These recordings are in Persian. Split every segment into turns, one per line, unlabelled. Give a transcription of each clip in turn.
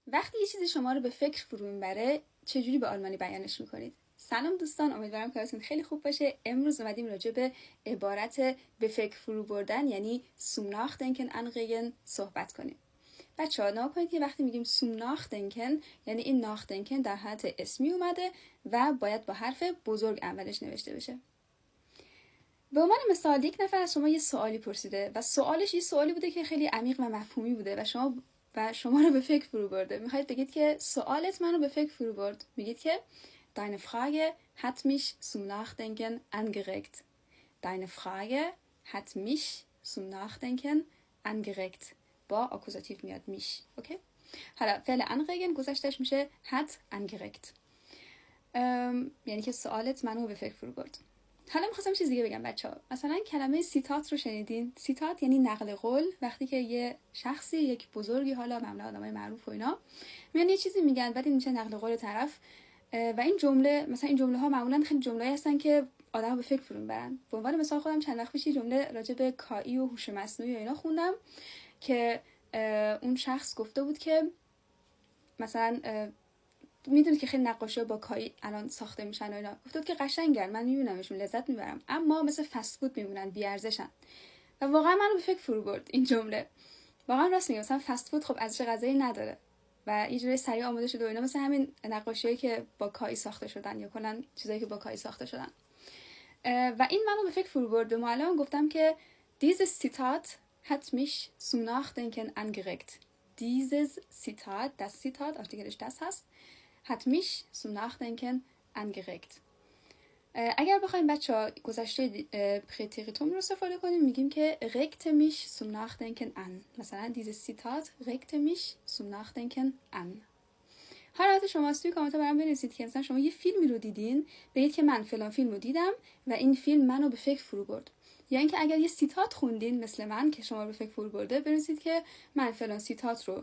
وقتی یه چیزی شما رو به فکر فرو میبره چجوری به آلمانی بیانش میکنید؟ سلام دوستان، امیدوارم که حالتون خیلی خوب باشه. امروز اومدیم راجع به عبارت به فکر فرو بردن یعنی zum Nachdenken anregen صحبت کنیم. بچه‌ها نگاه کنید که وقتی میگیم zum Nachdenken یعنی این Nachdenken در حالت اسمی اومده و باید با حرف بزرگ اولش نوشته بشه. به عنوان مثال یک نفر از شما یه سوالی پرسیده و سوالش یه سوالی بوده که خیلی عمیق و مفهومی بوده و شما رو به فکر فرو برده. میخواید بگید که سوالت منو به فکر فرو برد. میگید که Deine Frage hat mich zum Nachdenken angeregt. Deine Frage hat mich zum Nachdenken angeregt. با آکوزاتیو میاد میش. اوکی؟ حالا فعل anregen گذشتش میشه hat angeregt. یعنی که سوالت منو به فکر فرو برد. حالا می‌خواستم چیز دیگه بگم بچه‌ها. مثلا کلمه سیتات رو شنیدین؟ سیتات یعنی نقل قول. وقتی که یه شخصی، یک بزرگی، حالا معمولا آدمای معروف و اینا میان یه چیزی میگن بعد میشه نقل قول طرف و این جمله مثلا این جمله ها معمولا خیلی جمله‌ای هستن که آدمو به فکر فرو میبرن. به عنوان مثال خودم چند وقت پیش جمله راجع به کایی و هوش مصنوعی و اینا خوندم که اون شخص گفته بود که مثلا میدونید که خیلی نقاشی‌ها با کایی الان ساخته میشن و اینا. گفتید که قشنگن، من میبینمشون، لذت میبرم، اما مثل فست فود میمونن، بی ارزشن. و واقعا منو به فکر فرو برد این جمله. واقعا راست میگم، مثلا فست فود خب ارزش غذایی نداره و یه جوری سریع آماده شده و اینا، مثل همین نقاشیایی که با کایی ساخته شدن یا کلا چیزایی که با کایی ساخته شدن. و این منو به فکر فرو برد. به معلمم گفتم که dieses Zitat hat mich zum Nachdenken angeregt. Dieses Zitat, das Zitat, artikelش das هست، hat mich zum Nachdenken angeregt. اگر بخوایم بچه‌ها گذشته پرتریتوم رو استفاده کنیم میگیم که regte mich zum Nachdenken an. مثلا dieses Zitat regte mich zum Nachdenken an. حالا شما توی کامنت برام بنویسید که مثلا شما یه فیلمی رو دیدین، بگید که من فلان فیلم رو دیدم و این فیلم منو به فکر فرو برد. یا اینکه اگر یه سیتات خوندین مثل من که شما رو به فکر فرو برده، بنویسید که من فلان سیتات رو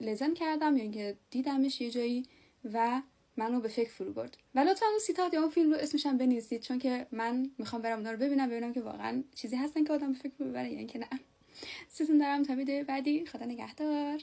لزن کردم یا اینکه دیدمش یه جایی و منو به فکر فرو برد. و لطفا اون سیتات یا اون فیلم رو اسمش هم بنویسید، چون که من میخوام برم اونا رو ببینم که واقعا چیزی هستن که آدم به فکر ببره یا اینکه نه. ستون دارم تا ویدیو بعدی. خدا نگهدار.